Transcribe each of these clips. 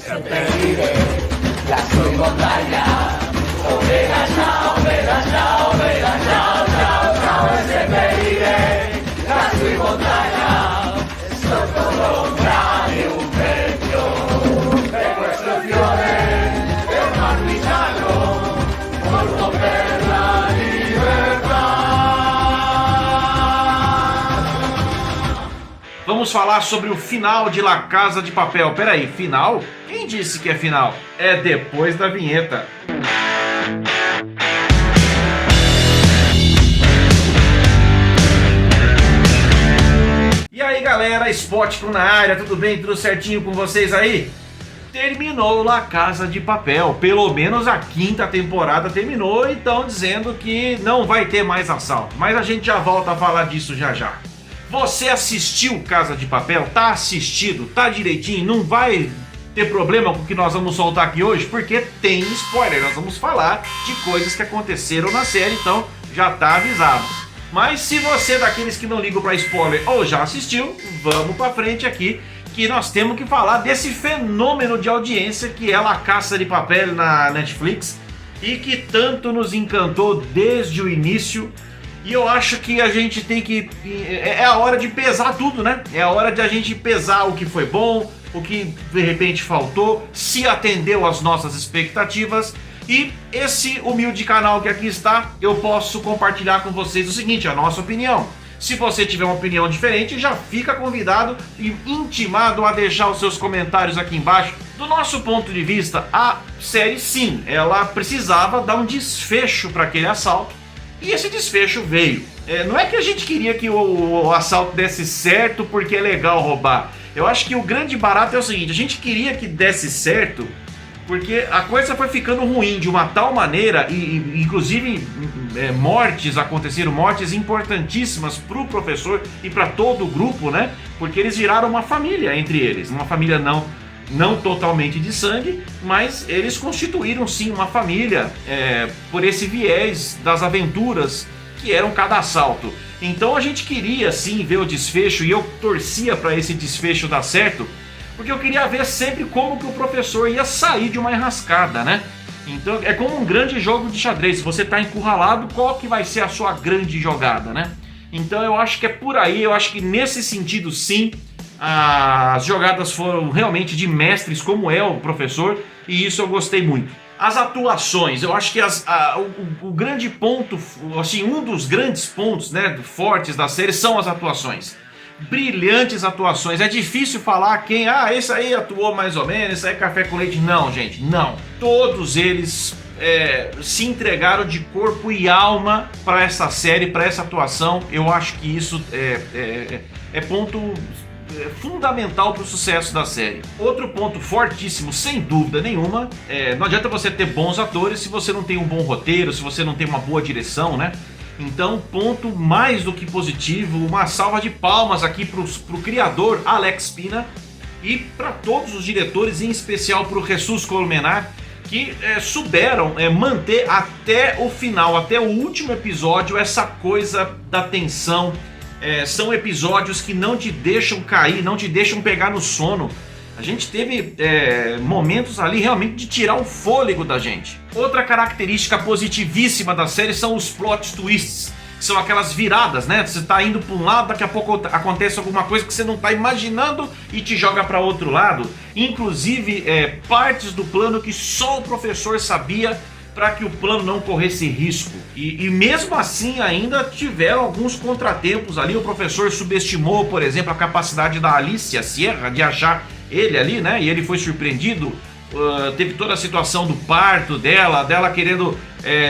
Siempre vive la soy montaña. Ovejas, chao, ovejas, chao, ovejas, chao, chao, chao. Siempre vive la soy montaña. Soy Colombia y un pecho de construcciones, el martillano, por romper la libertad. Vamos falar sobre o final de La Casa de Papel. Peraí, final? Quem disse que é final? É depois da vinheta. E aí galera, Spotcom na área, tudo bem? Tudo certinho com vocês aí? Terminou La Casa de Papel, pelo menos a 5ª temporada terminou e estão dizendo que não vai ter mais assalto. Mas a gente já volta a falar disso já já. Você assistiu Casa de Papel? Tá assistido? Tá direitinho? Não vai ter problema com o que nós vamos soltar aqui hoje? Porque tem spoiler, nós vamos falar de coisas que aconteceram na série, então já tá avisado. Mas se você é daqueles que não ligam pra spoiler ou já assistiu, vamos pra frente aqui, que nós temos que falar desse fenômeno de audiência que é La Casa de Papel na Netflix e que tanto nos encantou desde o início. E eu acho que a gente tem que... É a hora de pesar tudo, né? É a hora de a gente pesar o que foi bom, o que de repente faltou, se atendeu às nossas expectativas. E esse humilde canal que aqui está, eu posso compartilhar com vocês o seguinte, a nossa opinião. Se você tiver uma opinião diferente, já fica convidado e intimado a deixar os seus comentários aqui embaixo. Do nosso ponto de vista, a série sim, ela precisava dar um desfecho para aquele assalto. E esse desfecho veio. Não é que a gente queria que o assalto desse certo porque é legal roubar. Eu acho que o grande barato é o seguinte, a gente queria que desse certo porque a coisa foi ficando ruim de uma tal maneira, e inclusive mortes aconteceram, mortes importantíssimas para o professor e para todo o grupo, né? Porque eles viraram uma família entre eles, uma família não totalmente de sangue, mas eles constituíram sim uma família por esse viés das aventuras que eram cada assalto. Então a gente queria sim ver o desfecho e eu torcia para esse desfecho dar certo, porque eu queria ver sempre como que o professor ia sair de uma enrascada, né? Então é como um grande jogo de xadrez, se você está encurralado, qual que vai ser a sua grande jogada, né? Então eu acho que é por aí, eu acho que nesse sentido sim, as jogadas foram realmente de mestres como é o professor, e isso eu gostei muito. As atuações, eu acho que o grande ponto, assim, um dos grandes pontos, né, fortes da série são as atuações. Brilhantes atuações, é difícil falar quem, esse aí atuou mais ou menos, esse aí é café com leite. Não, gente, não. Todos eles se entregaram de corpo e alma para essa série, para essa atuação. Eu acho que isso é ponto fundamental para o sucesso da série. Outro ponto fortíssimo, sem dúvida nenhuma, não adianta você ter bons atores se você não tem um bom roteiro, se você não tem uma boa direção, né? Então, ponto mais do que positivo, uma salva de palmas aqui pro criador Alex Pina e para todos os diretores, em especial pro Jesus Colmenar, que souberam manter até o final, até o último episódio, essa coisa da tensão. São episódios que não te deixam cair, não te deixam pegar no sono. A gente teve momentos ali realmente de tirar o fôlego da gente. Outra característica positivíssima da série são os plot twists, que são aquelas viradas, né? Você tá indo para um lado, daqui a pouco acontece alguma coisa que você não tá imaginando e te joga para outro lado. Inclusive partes do plano que só o professor sabia, para que o plano não corresse risco. E mesmo assim ainda tiveram alguns contratempos ali. O professor subestimou, por exemplo, a capacidade da Alicia Sierra de achar ele ali, né? E ele foi surpreendido. Teve toda a situação do parto dela querendo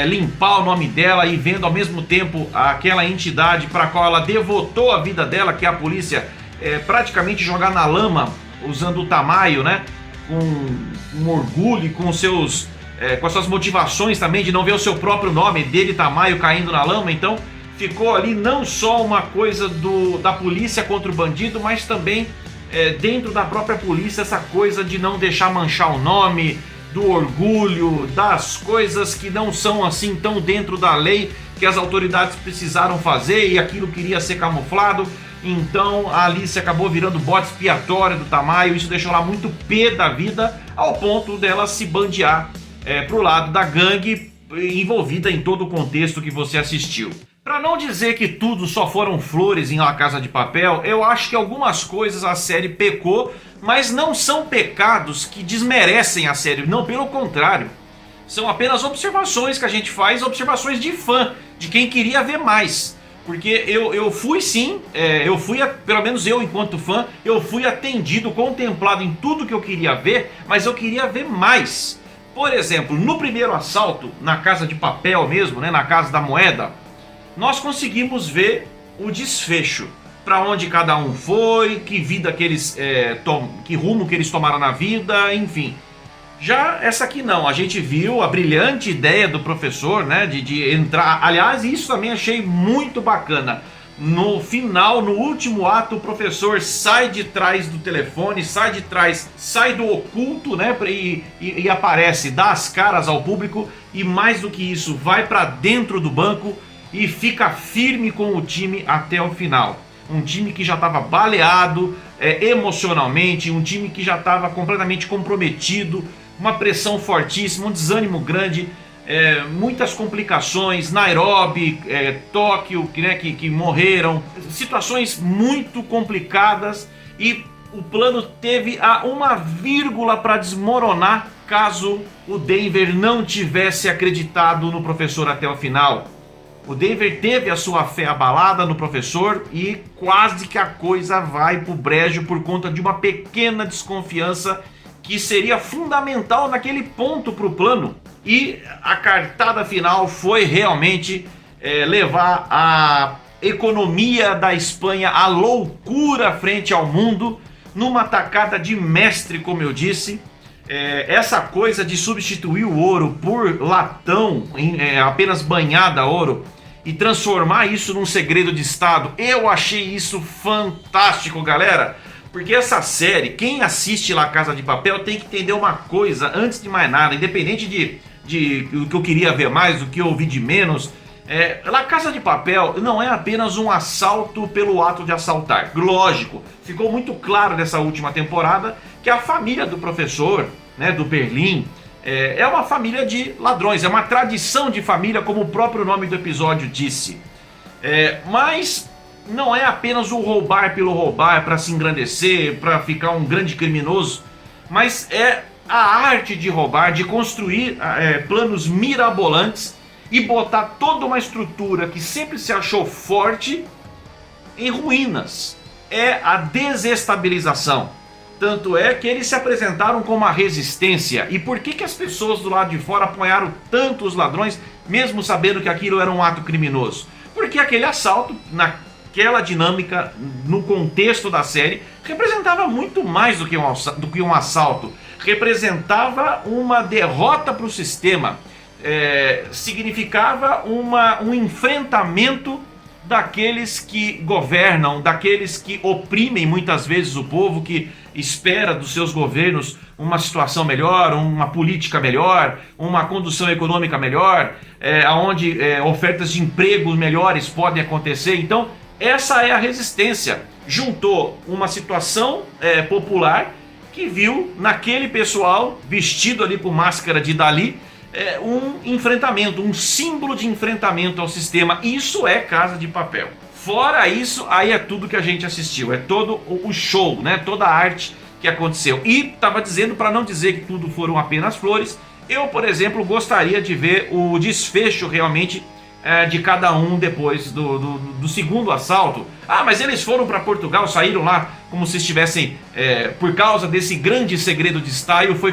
limpar o nome dela e vendo ao mesmo tempo aquela entidade para a qual ela devotou a vida dela, que é a polícia, praticamente jogar na lama, usando o Tamayo, né? Com um orgulho e com as suas motivações também de não ver o seu próprio nome dele, Tamayo, caindo na lama. Então ficou ali não só uma coisa da polícia contra o bandido, mas também dentro da própria polícia, essa coisa de não deixar manchar o nome, do orgulho, das coisas que não são assim tão dentro da lei, que as autoridades precisaram fazer e aquilo queria ser camuflado. Então a Alice acabou virando bode expiatório do Tamayo. Isso deixou ela muito pé da vida, ao ponto dela se bandear pro lado da gangue envolvida em todo o contexto que você assistiu. Para não dizer que tudo só foram flores em La Casa de Papel, eu acho que algumas coisas a série pecou, mas não são pecados que desmerecem a série, não, pelo contrário. São apenas observações que a gente faz, observações de fã, de quem queria ver mais. Porque eu fui sim, pelo menos eu enquanto fã, eu fui atendido, contemplado em tudo que eu queria ver, mas eu queria ver mais. Por exemplo, no primeiro assalto, na Casa de Papel mesmo, né, na Casa da Moeda, nós conseguimos ver o desfecho. Para onde cada um foi, que vida que eles que rumo que eles tomaram na vida, enfim. Já essa aqui não, a gente viu a brilhante ideia do professor, né, de entrar. Aliás, isso também achei muito bacana. No final, no último ato, o professor sai de trás do telefone, sai do oculto, né, e aparece, dá as caras ao público e mais do que isso, vai para dentro do banco e fica firme com o time até o final. Um time que já estava baleado emocionalmente, um time que já estava completamente comprometido, uma pressão fortíssima, um desânimo grande, muitas complicações, Nairobi, Tóquio, né, que morreram, situações muito complicadas, e o plano teve uma vírgula para desmoronar caso o Denver não tivesse acreditado no professor até o final. O Denver teve a sua fé abalada no professor e quase que a coisa vai pro brejo por conta de uma pequena desconfiança que seria fundamental naquele ponto pro plano. E a cartada final foi realmente levar a economia da Espanha à loucura frente ao mundo, numa tacada de mestre, como eu disse. Essa coisa de substituir o ouro por latão, apenas banhada a ouro, e transformar isso num segredo de Estado, eu achei isso fantástico, galera. Porque essa série, quem assiste La Casa de Papel tem que entender uma coisa, antes de mais nada, independente do que eu queria ver mais, do que eu ouvi de menos, La Casa de Papel não é apenas um assalto pelo ato de assaltar. Lógico, ficou muito claro nessa última temporada que a família do professor, né, do Berlim, é uma família de ladrões, é uma tradição de família, como o próprio nome do episódio disse. Mas não é apenas o roubar pelo roubar, para se engrandecer, para ficar um grande criminoso, mas é a arte de roubar, de construir planos mirabolantes e botar toda uma estrutura que sempre se achou forte em ruínas. É a desestabilização. Tanto é que eles se apresentaram como uma resistência. E por que as pessoas do lado de fora apoiaram tanto os ladrões, mesmo sabendo que aquilo era um ato criminoso? Porque aquele assalto, naquela dinâmica, no contexto da série, representava muito mais do que um assalto. Representava uma derrota para o sistema. Significava um enfrentamento daqueles que governam, daqueles que oprimem muitas vezes o povo, que espera dos seus governos uma situação melhor, uma política melhor, uma condução econômica melhor, onde ofertas de empregos melhores podem acontecer. Então, essa é a resistência. Juntou uma situação popular que viu naquele pessoal, vestido ali com máscara de Dali, um enfrentamento, um símbolo de enfrentamento ao sistema. Isso é Casa de Papel. Fora isso, aí é tudo que a gente assistiu, é todo o show, né? Toda a arte que aconteceu. E estava dizendo, para não dizer que tudo foram apenas flores, eu, por exemplo, gostaria de ver o desfecho realmente de cada um depois do segundo assalto. Mas eles foram para Portugal, saíram lá como se estivessem, por causa desse grande segredo de Estado, foi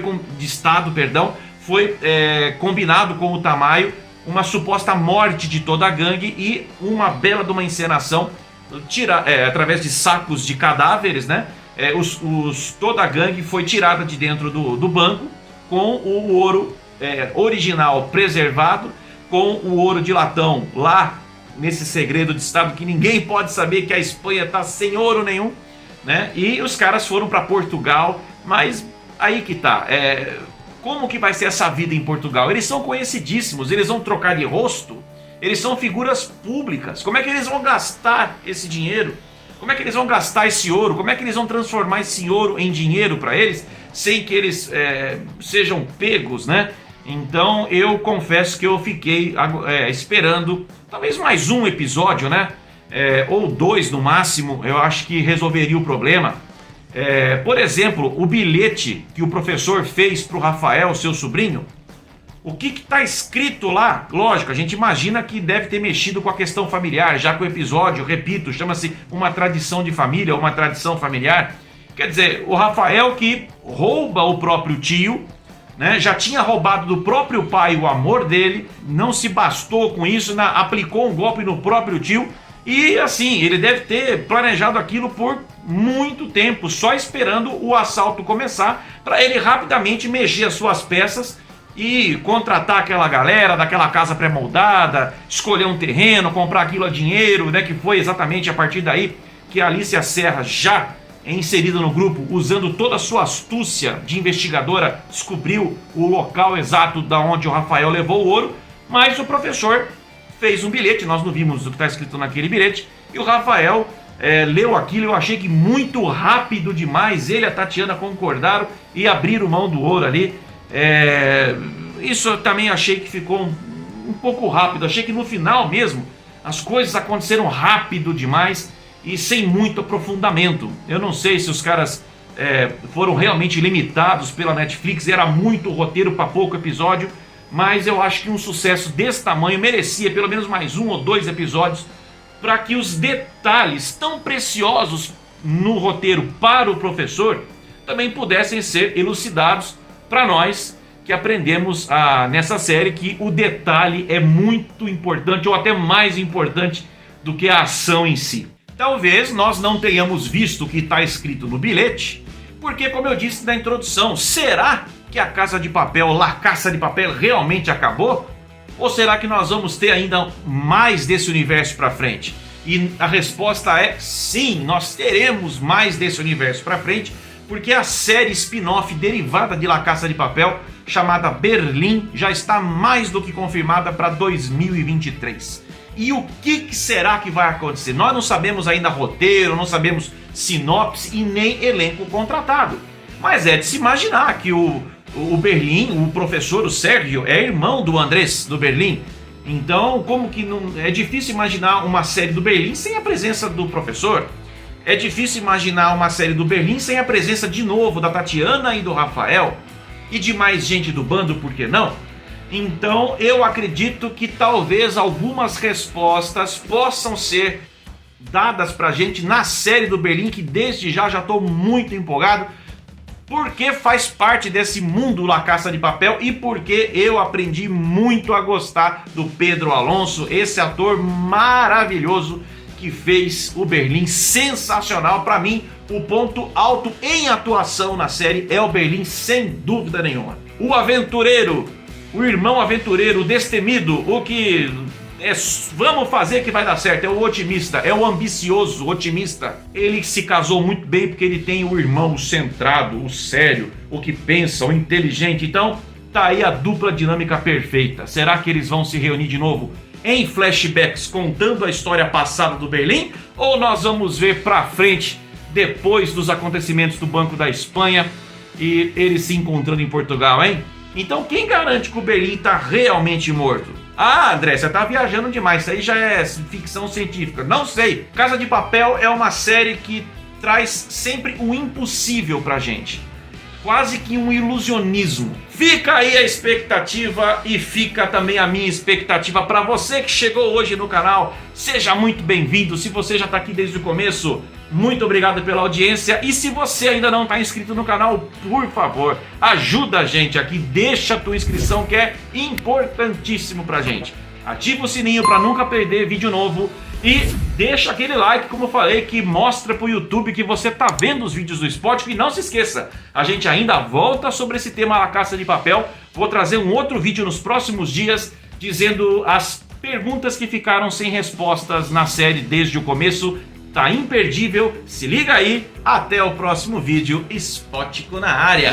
combinado com o Tamayo uma suposta morte de toda a gangue e uma bela de uma encenação através de sacos de cadáveres, né? Toda a gangue foi tirada de dentro do banco com o ouro original preservado, com o ouro de latão lá nesse segredo de Estado que ninguém pode saber, que a Espanha está sem ouro nenhum, né? E os caras foram para Portugal, mas aí que tá. Como que vai ser essa vida em Portugal? Eles são conhecidíssimos, eles vão trocar de rosto, eles são figuras públicas. Como é que eles vão gastar esse dinheiro? Como é que eles vão gastar esse ouro? Como é que eles vão transformar esse ouro em dinheiro para eles, sem que eles sejam pegos, né? Então eu confesso que eu fiquei esperando talvez mais um episódio, né? Ou 2 no máximo, eu acho que resolveria o problema. Por exemplo, o bilhete que o professor fez para o Rafael, seu sobrinho, o que está escrito lá? Lógico, a gente imagina que deve ter mexido com a questão familiar, já que o episódio, repito, chama-se Uma Tradição de Família, uma tradição familiar. Quer dizer, o Rafael que rouba o próprio tio, né, já tinha roubado do próprio pai o amor dele, não se bastou com isso, aplicou um golpe no próprio tio. E assim, ele deve ter planejado aquilo por muito tempo, só esperando o assalto começar, para ele rapidamente mexer as suas peças e contratar aquela galera daquela casa pré-moldada, escolher um terreno, comprar aquilo a dinheiro, né, que foi exatamente a partir daí que a Alicia Serra, já inserida no grupo, usando toda a sua astúcia de investigadora, descobriu o local exato da onde o Rafael levou o ouro. Mas o professor fez um bilhete, nós não vimos o que está escrito naquele bilhete, e o Rafael leu aquilo. Eu achei que muito rápido demais, ele e a Tatiana concordaram e abriram mão do ouro ali. Isso eu também achei que ficou um pouco rápido, achei que no final mesmo as coisas aconteceram rápido demais e sem muito aprofundamento. Eu não sei se os caras foram realmente limitados pela Netflix, era muito roteiro para pouco episódio, mas eu acho que um sucesso desse tamanho merecia pelo menos mais 1 ou 2 episódios, para que os detalhes tão preciosos no roteiro para o professor também pudessem ser elucidados para nós que aprendemos nessa série que o detalhe é muito importante, ou até mais importante do que a ação em si. Talvez nós não tenhamos visto o que está escrito no bilhete, porque, como eu disse na introdução, será que a Casa de Papel, La Casa de Papel, realmente acabou? Ou será que nós vamos ter ainda mais desse universo para frente? E a resposta é sim, nós teremos mais desse universo para frente, porque a série spin-off derivada de La Casa de Papel, chamada Berlim, já está mais do que confirmada para 2023. E o que será que vai acontecer? Nós não sabemos ainda roteiro, não sabemos sinopse e nem elenco contratado. Mas é de se imaginar que o Berlim, o professor, o Sérgio, é irmão do Andrés, do Berlim. Então, como que não é difícil imaginar uma série do Berlim sem a presença do professor? É difícil imaginar uma série do Berlim sem a presença de novo da Tatiana e do Rafael e de mais gente do bando, por que não? Então eu acredito que talvez algumas respostas possam ser dadas pra gente na série do Berlim, que desde já estou muito empolgado, porque faz parte desse mundo La Casa de Papel e porque eu aprendi muito a gostar do Pedro Alonso, esse ator maravilhoso que fez o Berlim sensacional. Para mim, o ponto alto em atuação na série é o Berlim, sem dúvida nenhuma. O aventureiro, o irmão aventureiro, o destemido, o que vamos fazer que vai dar certo, é o otimista, é o ambicioso, otimista. Ele se casou muito bem porque ele tem o irmão centrado, o sério, o que pensa, o inteligente. Então tá aí a dupla dinâmica perfeita. Será que eles vão se reunir de novo em flashbacks contando a história passada do Berlim? Ou nós vamos ver pra frente, depois dos acontecimentos do Banco da Espanha e eles se encontrando em Portugal, hein? Então quem garante que o Berlim tá realmente morto? Ah, André, você tá viajando demais, isso aí já é ficção científica. Não sei. Casa de Papel é uma série que traz sempre o impossível pra gente. Quase que um ilusionismo. Fica aí a expectativa e fica também a minha expectativa para você que chegou hoje no canal. Seja muito bem-vindo. Se você já está aqui desde o começo, muito obrigado pela audiência. E se você ainda não está inscrito no canal, por favor, ajuda a gente aqui. Deixa a tua inscrição, que é importantíssimo pra gente. Ativa o sininho para nunca perder vídeo novo. E deixa aquele like, como eu falei, que mostra pro YouTube que você tá vendo os vídeos do Spotify. E não se esqueça, a gente ainda volta sobre esse tema La Casa de Papel. Vou trazer um outro vídeo nos próximos dias, dizendo as perguntas que ficaram sem respostas na série desde o começo. Tá imperdível, se liga aí. Até o próximo vídeo, Spótico na área.